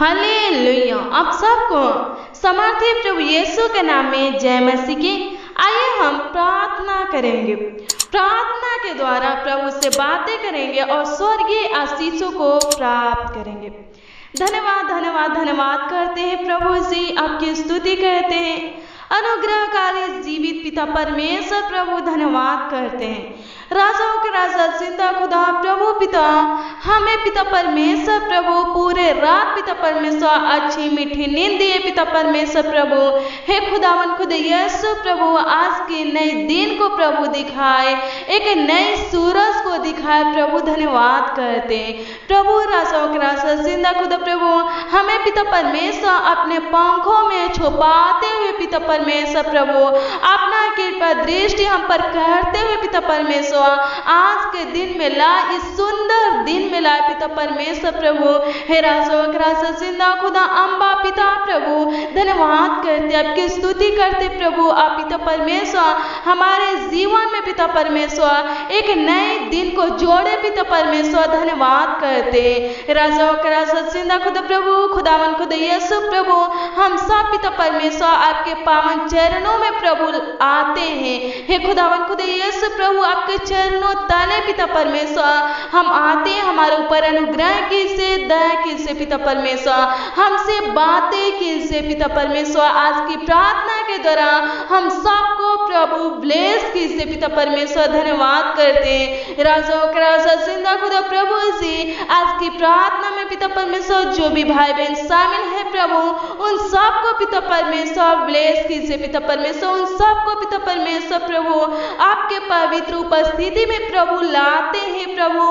Hallelujah. आप सबको समर्थी प्रभु यीशु के नाम में जय मसीह की। आइए हम प्रार्थना करेंगे। प्रार्थना के द्वारा प्रभु से बातें करेंगे और स्वर्गीय आशीषों को प्राप्त करेंगे। धन्यवाद धन्यवाद धन्यवाद करते हैं प्रभु जी, आपकी स्तुति करते हैं। अनुग्रहकारी जीवित पिता परमेश्वर प्रभु धन्यवाद करते हैं। राजाओं के राजा जिंदा खुदा प्रभु पिता, हमें पिता परमेश्वर प्रभु पूरे रात पिता परमेश्वर अच्छी मीठी नींद दिए पिता परमेश्वर प्रभु। हे खुदावन खुद यीशु प्रभु, आज के नए दिन को प्रभु दिखाए, एक नए सूरज को दिखाए प्रभु, धन्यवाद करते हैं प्रभु। राजाओं के राजा जिंदा खुदा प्रभु, हमें पिता परमेश्वर अपने पंखों में छुपाते हुए पिता परमेश्वर प्रभु, अपना कृपा दृष्टि हम पर करते हुए पिता परमेश्वर आज के दिन में ला, इस सुंदर दिन में लाए पिता परमेश्वर प्रभु। हे राजाओं के राजा जिंदा खुदा अम्बा पिता प्रभु, धन्यवाद करते, आपकी स्तुति करते प्रभु। आप पिता परमेश्वर हमारे जीवन में पिता परमेश्वर एक नए दिन को जोड़े पिता परमेश्वर, धन्यवाद करते। राजाओं के राजा जिंदा खुदा प्रभु, खुदावन खुदा यीशु प्रभु, हम सब पिता परमेश्वर आपके पावन चरणों में प्रभु आते हैं। हे खुदावन खुदा यीशु प्रभु, आपके चरणों तले पिता परमेश्वर हम आते हैं। हमारे ऊपर अनुग्रह कीजिए, दया कीजिए पिता परमेश्वर, हमसे बातें कीजिए पिता परमेश्वर। आज की प्रार्थना के दौरान हम सबको प्रभु ब्लेस कीजिए पिता परमेश्वर, धन्यवाद करते हैं। राजाओं के राजा जिंदा खुदा प्रभु जी, आज की प्रार्थना में पिता परमेश्वर जो भी भाई बहन शामिल है प्रभु, उन सबको पिता परमेश्वर ब्लेस कीजिए पिता परमेश्वर। उन सबको पिता परमेश्वर प्रभु आपके पवित्र उपस्थिति में प्रभु लाते हैं प्रभु,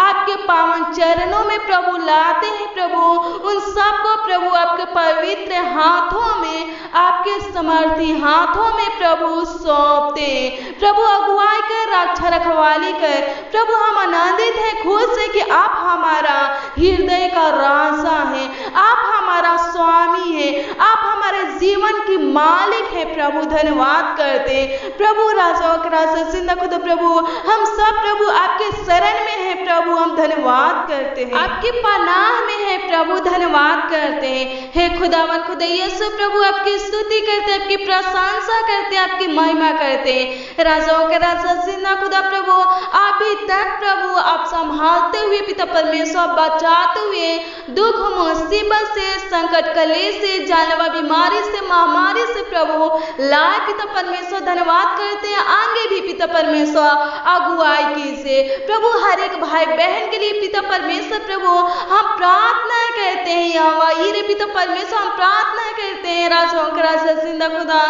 आपके पावन चरणों में प्रभु लाते हैं प्रभु। उन सबको प्रभु आपके पवित्र हाथों में, आपके समर्थी हाथों में प्रभु सौंपते प्रभु। अगुवाई कर, रक्षा रखवाली कर प्रभु। हम आनंदित हैं, खुश है कि आप हमारा हृदय का राजा है, आप हमारा स्वामी है, आप हमारे जीवन की मालिक है प्रभु, धन्यवाद करते प्रभु। राजाओं के राजा जिंदा खुदा प्रभु, हम सब प्रभु आपके शरण में है प्रभु, हम धन्यवाद करते हैं। आपकी पनाह में है प्रभु, धन्यवाद करते हैं। हे खुदावन खुदा यीशु प्रभु, आपकी स्तुति करते, आपकी प्रशंसा करते, आपकी महिमा करते। राजाओं के राजा जिंदा खुदा प्रभु, अभी तक प्रभु आप संभालते हुए पिता परमेश्वर, बचाते हुए दुख मुसीबत से, संकट कलेश से, जानलेवा बीमारी से, महामारी से प्रभु लाए पिता परमेश्वर, धन्यवाद करते हैं। आगे भी पिता परमेश्वर अगुवाई कीजिए प्रभु। हर एक भाई बहन के लिए पिता परमेश्वर प्रभु हम प्रार्थना करते हैं। यहाँ पिता परमेश्वर हम प्रार्थना करते हैं। राजाओं के राजा जिंदा खुदा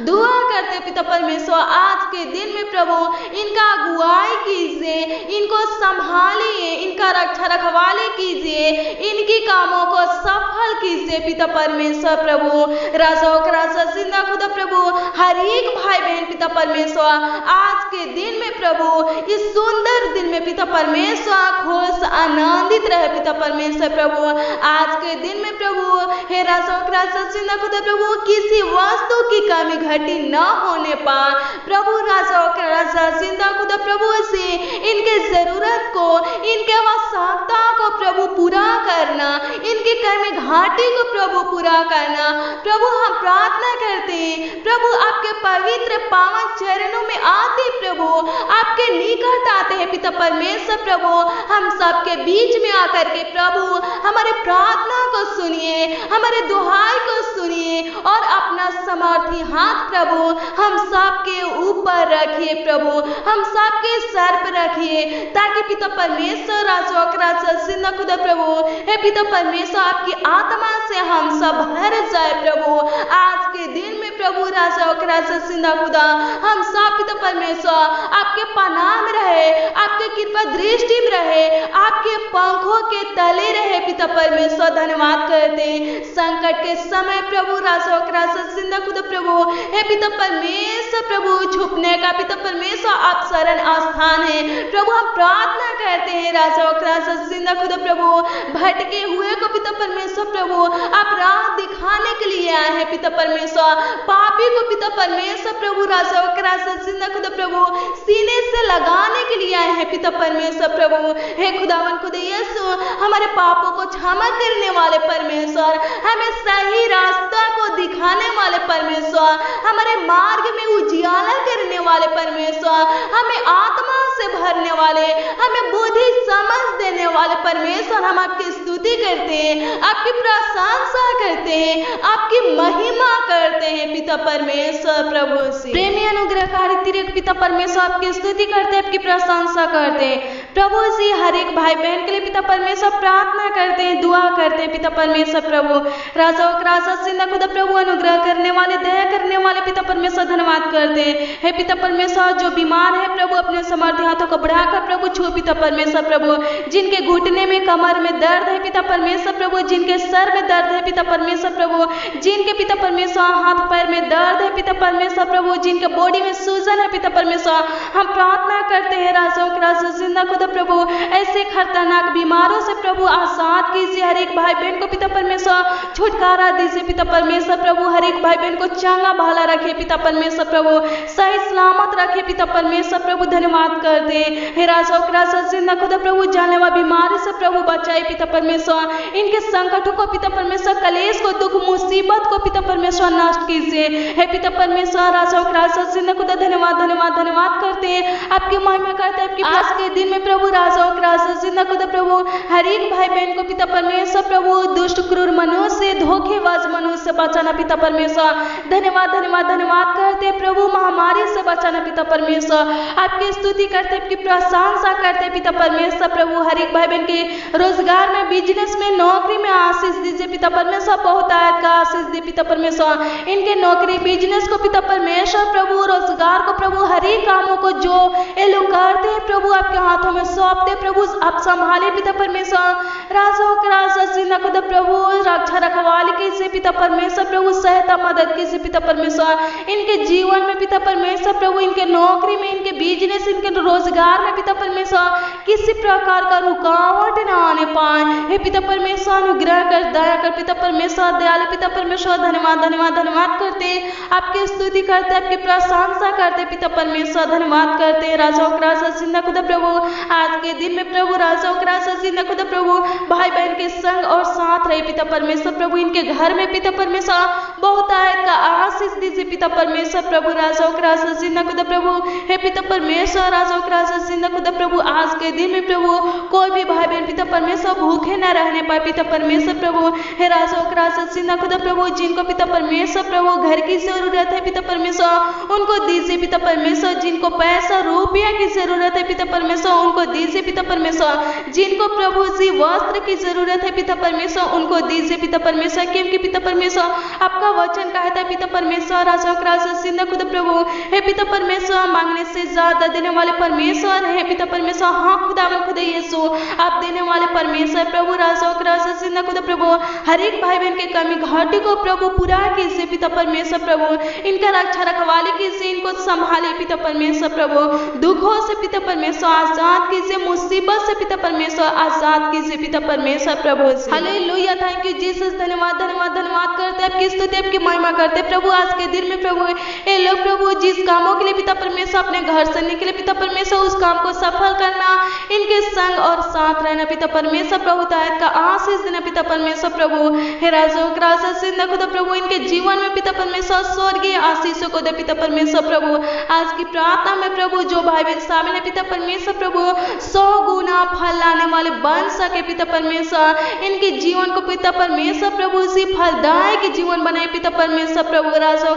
दुआ करते हैं पिता परमेश्वर, आज के दिन में प्रभु इनका अगुवाई कीजिए, इनको संभालिए, इनका रक्षा रखवाली कीजिए, इनकी कामों को सफल कीजिए पिता परमेश्वर प्रभु। राजाओं के राजा जिंदा खुदा प्रभु, हर एक भाई बहन पिता परमेश्वर आज के दिन में प्रभु, इस सुंदर दिन में पिता परमेश्वर खुश आनंदित रहे पिता परमेश्वर प्रभु। आज के दिन में प्रभु, हे राजाओं के राजा जिंदा खुदा प्रभु, किसी वस्तु की कमी घटी न होने पाए प्रभु। राजाओं के राजा जिंदा खुदा प्रभु से इनके जरूरत को, इनके आवश्यकता को प्रभु पूरा करना, इनकी कमी घाटी को प्रभु पूरा करना प्रभु। हम प्रार्थना करते हैं प्रभु, आपके पवित्र पावन चरणों में आते प्रभु, आपके निकट आते हैं पिता परमेश्वर प्रभु। हम सबके बीच में आकर के प्रभु हमारे प्रार्थना को सुनिए, हमारे दुहाई को सुनिए और अपना समर्थी हाथ प्रभु हम सबके ऊपर रखिए प्रभु, हम सबके सर पर रखिए, ताकि पिता परमेश्वर राजाओं के राजा जिंदा खुदा प्रभु, हे पिता परमेश्वर आपकी आत्मा से हम सब भर जाए प्रभु। आज के दिन में प्रभु राजाओं के राजा जिंदा खुदा हम सब पिता परमेश्वर आपके पनाह में रहे, आपके कृपा दृष्टि में रहे, आपके पंखों के तले रहे पिता परमेश्वर, धन्यवाद करते। संकट के समय प्रभु राजाओं के राजा जिंदा खुदा प्रभु, हे पिता परमेश्वर प्रभु, छुपने का पिता परमेश्वर आप शरण स्थान है प्रभु। हम प्रार्थना करते हैं राजाओं के राजा जिंदा खुदा प्रभु, भटके हुए को पिता परमेश्वर प्रभु आप राह दिखाने के लिए आए हैं पिता परमेश्वर। पापी को पिता परमेश्वर प्रभु राजाओं के राजा जिंदा खुदा प्रभु सीने से लगाने के लिए आए हैं पिता परमेश्वर प्रभु। हे खुदावन खुदा यीशु, हमारे पापों को क्षमा करने वाले परमेश्वर, दिखाने वाले परमेश्वर, हमारे मार्ग में उजियाला करने वाले परमेश्वर, हमें आत्मा से भरने वाले, हमें बुद्धि समझ देने वाले परमेश्वर, हम आपकी स्तुति करते हैं, आपकी प्रशंसा करते हैं, आपकी महिमा करते हैं पिता परमेश्वर। प्रभु से प्रेमी अनुग्रहकारी तिरक पिता परमेश्वर आपकी स्तुति करते हैं, आपकी प्रशंसा करते हैं प्रभु जी। हर एक भाई बहन के लिए पिता परमेश्वर प्रार्थना करते हैं, दुआ करते हैं पिता परमेश्वर। प्रभु राजा राजा सिंधा खुदा प्रभु अनुग्रह करने वाले, दया करने वाले पिता परमेश्वर धन्यवाद करते हैं। हे पिता परमेश्वर, जो बीमार है प्रभु अपने समर्थी हाथों को बढ़ाकर प्रभु छू पिता परमेश्वर। प्रभु जिनके घुटने में कमर में दर्द है पिता परमेश्वर, प्रभु जिनके सर में दर्द है पिता परमेश्वर, प्रभु जिनके पिता परमेश्वर हाथ पैर में दर्द है पिता परमेश्वर, प्रभु जिनके बॉडी में सूजन है पिता परमेश्वर, हम प्रार्थना करते हैं राजा जिंदा खुदा प्रभु ऐसे खतरनाक बीमारों से प्रभु आजाद कीजिए। हर एक भाई बहन को पिता परमेश्वर छुटकारा दीजिए पिता परमेश्वर। प्रभु हर एक भाई बहन को चंगा भाला रखे पिता परमेश्वर, प्रभु सही सलामत रखे पिता परमेश्वर। प्रभु धन्यवाद करते हे राजा जिंदा खुदा प्रभु जानलेवा बीमारी से प्रभु बचाए पिता परमेश्वर। इनके संकटों को पिता परमेश्वर, कलेश को, दुख मुसीबत को पिता परमेश्वर नष्ट कीजिए। हे पिता परमेश्वर राजा जिंदा खुदा धन्यवाद धन्यवाद धन्यवाद करते हैं, आपकी महिमा करते हैं। आपकी आज के दिन में प्रभु राजा जिंदा खुदा प्रभु हर एक भाई बहन को पिता परमेश्वर प्रभु दुष्ट क्रूर मनुष्य, धोखेबाज मनुष्य से बचाना पिता परमेश्वर। धन्यवाद धन्यवाद धन्यवाद करते प्रभु, महामारी से बचाना पिता परमेश्वर। आपकी स्तुति करते, आपकी प्रशंसा करते पिता परमेश्वर। प्रभु हर एक भाई बहन के रोजगार में, बिजनेस में, नौकरी में आशीष दीजिए पिता परमेश्वर। बहुत आयत का आशीष दे पिता परमेश्वर। इनके नौकरी बिजनेस को पिता परमेश्वर, प्रभु रोजगार को प्रभु हर एक कामों को जो ये लोग करते हैं प्रभु आपके हाथों में सौंपते प्रभु, आप संभाले पिता परमेश्वर। राजा जिंदा खुदा प्रभु रक्षा रखवाली कीजिए पिता परमेश्वर, प्रभु सहायता मदद कीजिए पिता परमेश्वर। इनके जीवन में पिता परमेश्वर, प्रभु इनके नौकरी में, इनके बिजनेस, इनके रोजगार में पिता परमेश्वर किसी प्रकार का रुकावट न आने पाए। हे पिता परमेश्वर अनुग्रह कर, दया कर पिता परमेश्वर, दयालु पिता परमेश्वर। धन्यवाद धन्यवाद धन्यवाद करते, आपकी स्तुति करते, आपकी प्रशंसा करते पिता परमेश्वर। धन्यवाद करते राजा जिंदा खुदा प्रभु आज के दिन में प्रभु राजा जिंदा खुदा प्रभु भाई बहन के संग और साथ रहे पिता परमेश्वर। प्रभु इनके घर में पिता परमेश्वर बहुत आयत का आशीष दीजिए पिता परमेश्वर। प्रभु राजा जिंदा खुदा प्रभु हे पिता परमेश्वर राजा जिंदा खुदा प्रभु आज के दिन में प्रभु कोई भी भाई बहन पिता परमेश्वर भूखे न रहने पाए पिता परमेश्वर। प्रभु हे राजा जिंदा खुदा प्रभु जिनको पिता परमेश्वर प्रभु घर की जरूरत है पिता परमेश्वर उनको दीजिए पिता परमेश्वर। जिनको पैसा रुपया की जरूरत है पिता परमेश्वर उनको दीजिए पिता परमेश्वर। जिनको प्रभु जी वस्त्र की जरूरत है पिता परमेश्वर उनको दीजिए पिता परमेश्वर, क्योंकि पिता परमेश्वर आपका वचन कहता है पिता परमेश्वर राजा जिंदा खुदा प्रभु हे पिता परमेश्वर मांगने से ज्यादा देने वाले परमेश्वर है पिता परमेश्वर। हाँ खुदा यीशु आप देने वाले परमेश्वर। प्रभु राजा जिंदा खुदा प्रभु हर एक भाई बहन के कमी घाटी को प्रभु पूरा कीजिए पिता परमेश्वर। प्रभु इनका रक्षा रखवाली कीजिए, इनको संभाले पिता परमेश्वर। प्रभु दुखों से पिता परमेश्वर आजाद कीजिए, मुसीबत से पिता परमेश्वर आजाद कीजिए पिता परमेश्वर। प्रभु हालेलुया, थैंक यू जीसस। धन्यवाद धन्यवाद धन्यवाद करते हैं, आपकी स्तुति आपकी महिमा करते हैं। प्रभु आज के दिन में प्रभु ये लोग प्रभु जिस कामों के लिए पिता परमेश्वर अपने घर से निकले पिता परमेश्वर उस काम को सफल करना, इनके संग और साथ रहना पिता परमेश्वर। प्रभु तायत का आशीष देना पिता परमेश्वर। प्रभु हे राजा जिंदा खुदा प्रभु इनके जीवन में पिता परमेश्वर स्वर्गीय आशीषों को दे पिता परमेश्वर। प्रभु आज की प्रार्थना में प्रभु जो भाई बहन शामिल है पिता परमेश्वर प्रभु 100 गुना फल लाने वाले बन सके पिता परमेश्वर। इनके जीवन को पिता परमेश्वर प्रभु उसी फलदायक के जीवन बनाए पिता परमेश्वर। प्रभु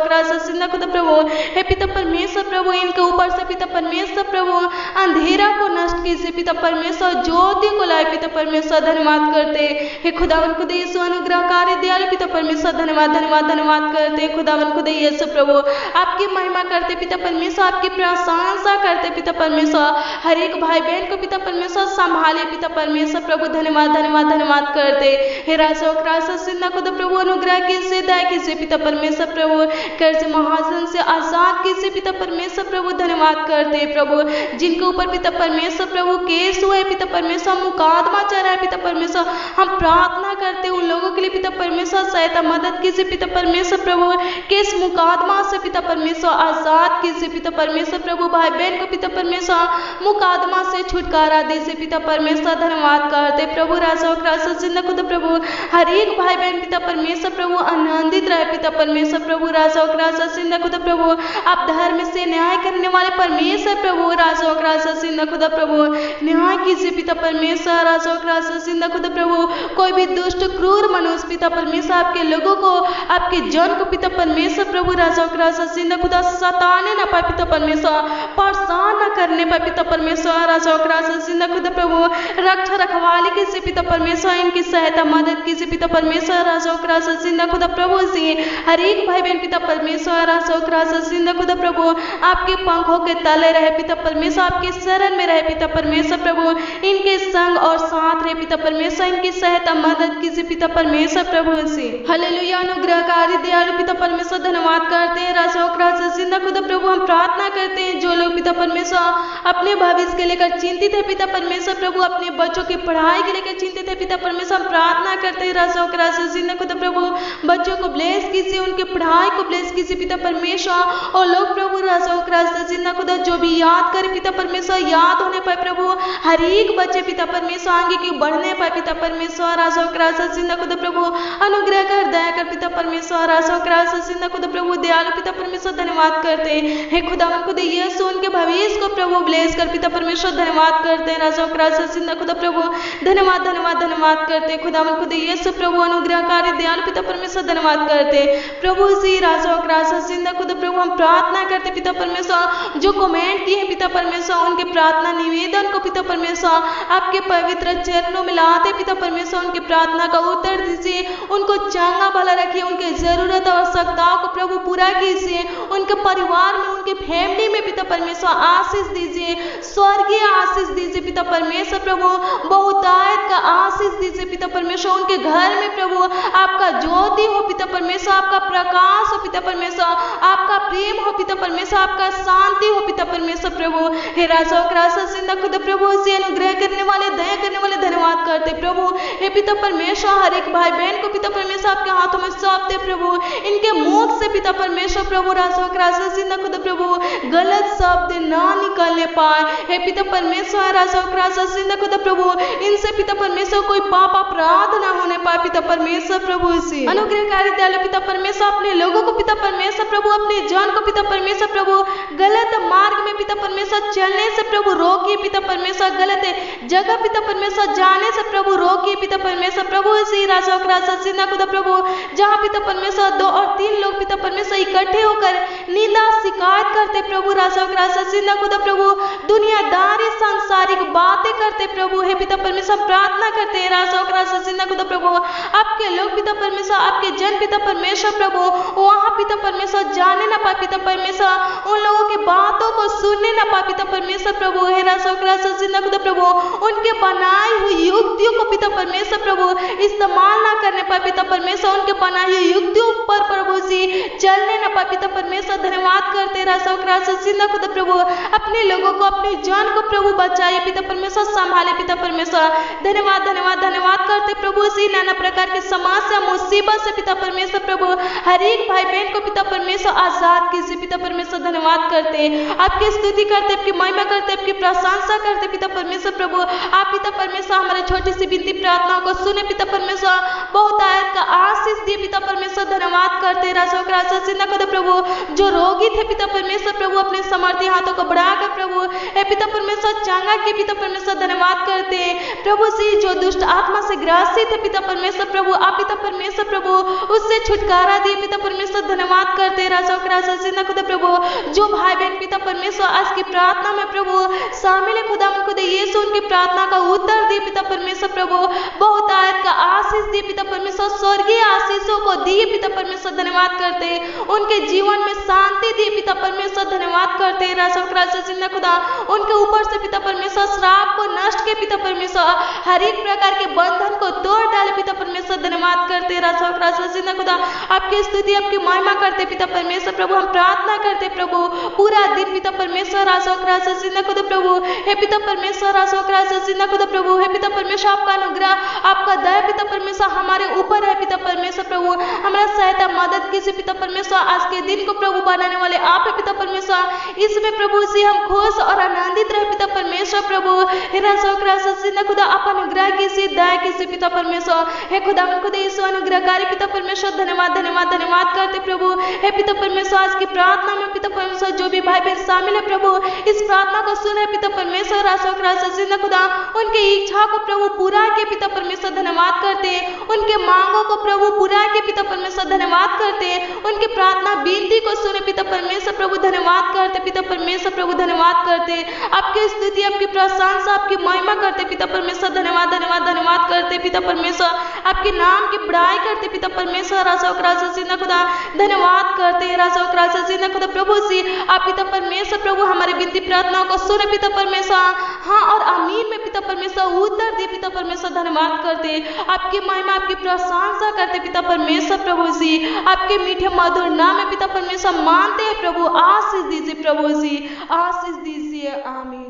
राजा जिंदा खुदा प्रभु हे पिता परमेश्वर प्रभु इनके ऊपर से पिता परमेश्वर प्रभु अंधेरा को नष्ट कीजिए पिता परमेश्वर, ज्योति को लाए पिता परमेश्वर। धन्यवाद करते हे खुदावन खुदा यीशु अनुग्रहकारी दयालु पिता परमेश्वर। धन्यवाद धन्यवाद धन्यवाद करते खुदावन खुदा यीशु प्रभु आपकी महिमा करते पिता परमेश्वर, आपकी प्रशंसा करते पिता परमेश्वर। हर एक भाई बहन को पिता परमेश्वर संभाले पिता परमेश्वर। प्रभु धन्यवाद धन्यवाद धन्यवाद करते हे राजा जिंदा खुदा प्रभु अनुग्रह कीजिए, दया कीजिए पिता परमेश्वर। प्रभु कर्ज महाजन से आजाद कीजिए पिता परमेश्वर। प्रभु धन्यवाद करते प्रभु जिनके ऊपर पिता परमेश्वर प्रभु केस हुए पिता परमेश्वर, मुकदमा चला है पिता परमेश्वर, हम प्रार्थना करते उन लोगों के लिए पिता परमेश्वर सहायता मदद कीजिए पिता परमेश्वर। प्रभु केस मुकदमा से पिता परमेश्वर आजाद कीजिए पिता परमेश्वर। प्रभु भाई बहन को पिता परमेश्वर मुकदमा से छुटकारा दीजिए पिता परमेश्वर। धन्यवाद करते प्रभु राजा जिंदा खुदा प्रभु हर एक भाई बहन पिता परमेश्वर प्रभु आनंदित पवित्र है पिता परमेश्वर प्रभु राजा और राजा सिंह खुदा प्रभु। आप धर्म से न्याय करने वाले परमेश्वर प्रभु राजा और राजा सिंह खुदा प्रभु। न्याय कीजिए पिता परमेश्वर राजा और राजा सिंह खुदा प्रभु। कोई भी दुष्ट क्रूर मनुष्य पिता परमेश्वर आपके लोगों को, आपके जन को पिता परमेश्वर प्रभु राजा और राजा सिंह खुदा सताने ना पाए पिता परमेश्वर, परेशान न करने पाए पिता परमेश्वर राजा और राजा सिंह खुदा प्रभु। रक्षा रखवाली कीजिए पिता परमेश्वर, इनकी सहायता मदद कीजिए पिता परमेश्वर राजा और राजा सिंह खुदा प्रभु जी। हर एक भाई बहन पिता परमेश्वर राजा और राजा सिंह खुदा प्रभु आपके पंखों के तले रहे पिता परमेश्वर, आपके शरण में रहे पिता परमेश्वर प्रभु। इनके संग और साथ रहे पिता परमेश्वर, इनकी सहायता मदद कीजिए पिता परमेश्वर प्रभु जी। हालेलुया। अनुग्रहकारी दयालु पिता परमेश्वर धन्यवाद करते हैं राजा और राजा सिंह खुदा प्रभु। हम प्रार्थना करते हैं जो लोग पिता परमेश्वर अपने भविष्य के लेकर चिंतित है पिता परमेश्वर प्रभु, अपने बच्चों की पढ़ाई के लेकर चिंतित है पिता परमेश्वर, हम प्रार्थना करते हैं राजा और राजा सिंह खुदा प्रभु। बच्चों को ब्लेस कीजिए, उनके पढ़ाई को ब्लेस कीजिए पिता परमेश्वर। और लोग प्रभु राजा और राजा सिंह खुदा जो भी याद करे पिता परमेश्वर, याद होने पाए प्रभु। हर एक बच्चे पिता परमेश्वर आगे की बढ़ने पाए पिता परमेश्वर राजा और राजा सिंह खुदा प्रभु। अनुग्रह कर, दया कर पिता परमेश्वर राजा और राजा सिंह खुदा प्रभु। दयालु पिता परमेश्वर धन्यवाद करते हैं खुदा खुद यीशु उनके भविष्य को प्रभु ब्लेस कर पिता परमेश्वर। धन्यवाद करते हैं राजा और राजा सिंह खुदा प्रभु। धन्यवाद धन्यवाद धन्यवाद करते हैं खुदा खुद यीशु प्रभु। अनुग्रहकारी दयालु पिता परमेश्वर धन्यवाद करते प्रभु जी राजा और राजा सिंह खुदा प्रभु। हम प्रार्थना करते पिता परमेश्वर जो कमेंट किए पिता परमेश्वर, उनके प्रार्थना निवेदन को पिता परमेश्वर आपके पवित्र चरणों में लाते पिता परमेश्वर। उनकी प्रार्थना का उत्तर दीजिए, उनको चंगा भला रखिए, उनके जरूरत और आवश्यकताओं को प्रभु पूरा कीजिए। उनके परिवार में, उनके फैमिली में पिता परमेश्वर आशीष दीजिए, स्वर्गीय आशीष दीजिए पिता परमेश्वर प्रभु। बहुतायत का आशीष दीजिए पिता परमेश्वर। उनके घर में प्रभु आपका ज्योति हो पिता परमेश्वर, आपका प्रकाश हो पिता परमेश्वर, आपका प्रेम हो पिता परमेश्वर, आपका शांति हो पिता परमेश्वर प्रभु। हे राजा और राजा सिंह खुद प्रभु से अनुग्रह करने वाले, दया करने वाले धन्यवाद करते प्रभु। हे पिता परमेश्वर हर एक भाई बहन को पिता परमेश्वर आपके हाथों में सौंपते प्रभु। इनके मुख से पिता परमेश्वर प्रभु राजा और राजा सिंह खुद प्रभु गलत शब्द ना निकलने पाए। हे पिता परमेश्वर राजा और राजा सिंह खुद प्रभु इनसे पिता परमेश्वर कोई पाप अपराध ना होने पाए पिता परमेश्वर प्रभु। इसी अनुग्रहकारी दयालु पिता परमेश्वर अपने लोगों को पिता परमेश्वर प्रभु, अपने जन को पिता परमेश्वर प्रभु गलत मार्ग में पिता परमेश्वर चलने से प्रभु रोकिए पिता परमेश्वर। गलत जगह पिता परमेश्वर जाने से प्रभु रोकिए पिता परमेश्वर प्रभु। इसी राजा और राजा सिंह खुदा प्रभु जहाँ पिता परमेश्वर 2 और 3 लोग पिता परमेश्वर इकट्ठे होकर निंदा शिकायत करते प्रभु राजा और राजा सिंह खुदा प्रभु, दुनियादारी सांसारिक बातें करते प्रभु। हे पिता परमेश्वर प्रार्थना करते हैं राजा और राजा सिंह खुदा प्रभु आपके लोग पिता परमेश्वर, आपके जन पिता परमेश्वर प्रभु वहाँ पिता परमेश्वर जाने ना पाए पिता परमेश्वर, उन लोगों की बातों को सुनने ना पाए पिता परमेश्वर प्रभु। हे राजा और राजा सिंह खुदा प्रभु उनके बनाई हुई युक्तियों को पिता परमेश्वर प्रभु इस्तेमाल ना करने पाए पिता परमेश्वर, उनके बनाई हुई युक्तियों पर प्रभु जी चलने ना पाए पिता परमेश्वर। धन्यवाद करते राजा और राजा सिंह खुदा प्रभु अपने लोगों को, अपने जान को प्रभु बचाइए पिता परमेश्वर, संभाले पिता परमेश्वर। धन्यवाद धन्यवाद धन्यवाद करते प्रभु इसी नाना प्रकार की समस्या मुसीबत से पिता परमेश्वर प्रभु हर एक भाई बहन को पिता परमेश्वर आजाद कीजिए पिता परमेश्वर। धन्यवाद करते आपकी स्तुति करते, आपकी महिमा करते, आपकी प्रशंसा करते पिता परमेश्वर प्रभु। आप पिता परमेश्वर हमारे छोटी सी विनती प्रार्थनाओं को सुने पिता परमेश्वर, बहुत आयत का आशीष दिए पिता परमेश्वर। धन्यवाद करते राजा और राजा सिंह खुदा प्रभु जो रोगी थे पिता परमेश्वर प्रभु अपने समर्थी हाथों को बढ़ाकर प्रभु हे पिता परमेश्वर चंगा के पिता परमेश्वर। धन्यवाद करते प्रभु सी जो दुष्ट आत्मा से ग्रसित है पिता परमेश्वर प्रभु, आप पिता परमेश्वर प्रभु उससे छुटकारा दिए पिता परमेश्वर। धन्यवाद करते राजा और राजा सिंह खुदा प्रभु जो भाई बहन पिता परमेश्वर आज की प्रार्थना में प्रभु शामिल है खुदा खुद यीशु उनकी प्रार्थना का उत्तर दिए पिता परमेश्वर प्रभु, बहुत आयत का आशीष दिए पिता परमेश्वर, स्वर्गीय आशीषों को दिए पिता परमेश्वर। धन्यवाद करते उनके जीवन में शांति दिए पिता परमेश्वर। धन्यवाद करते राजा और राजा सिंह खुदा उनके ऊपर से पिता परमेश्वर श्राप को नष्ट के पिता परमेश्वर, हर एक प्रकार के बंधन को तोड़ डाले पिता परमेश्वर। धन्यवाद करते राजा और राजा सिंह खुदा आपकी स्तुति आपकी महिमा करते पिता परमेश्वर प्रभु। हम प्रार्थना करते प्रभु पूरा दिन पिता परमेश्वर राजा और राजा सिंह खुदा प्रभु हे पिता परमेश्वर राजा और राजा सिंह खुदा प्रभु हे पिता परमेश्वर आपका अनुग्रह आपका दया पिता परमेश्वर हमारे ऊपर है पिता परमेश्वर प्रभु। हमारे हमारा सहायता मदद कीजिए पिता परमेश्वर। आज के दिन को प्रभु बनाने वाले आप है पिता परमेश्वर। इसमें प्रभु से हम खुश और आनंदित रहे पिता परमेश्वर। प्रभु खुदा आप अनुग्रह कीजिए, दया कीजिए पिता परमेश्वर। हे खुदा यीशु अनुग्रहकारी पिता परमेश्वर, धन्यवाद धन्यवाद धन्यवाद करते प्रभु। हे पिता परमेश्वर, आज की प्रार्थना में पिता परमेश्वर जो भी भाई बहन शामिल है प्रभु, इस प्रार्थना को सुने पिता परमेश्वर। खुदा उनकी इच्छा को प्रभु पूरा के पिता परमेश्वर, धन्यवाद करते हैं। उनके मांगों को प्रभु पूरा के पिता परमेश्वर, धन्यवाद करते हैं। उनकी प्रार्थना विनती को सुने पिता परमेश्वर प्रभु, धन्यवाद करते पिता परमेश्वर प्रभु, धन्यवाद करते। आपकी स्तुति, आपकी प्रशंसा, आपकी महिमा करते पिता परमेश्वर, धन्यवाद धन्यवाद धन्यवाद करते पिता परमेश्वर। आपके नाम की बड़ाई करते पिता परमेश्वर। खुदा धन्यवाद करते राजा खुदा प्रभु से आप पिता परमेश्वर प्रभु हमारे विनती प्रार्थनाओं को सुने पिता परमेश्वर, हाँ और आमीन में पिता परमेश्वर उत्तर दे पिता परमेश्वर, धन्यवाद करते। आपकी महिमा, आपकी प्रशंसा करते पिता परमेश्वर प्रभु जी। आपके मीठे मधुर नाम में पिता परमेश्वर मानते हैं प्रभु। आशीष दीजिए प्रभु जी, आशीष दीजिए, आमीन।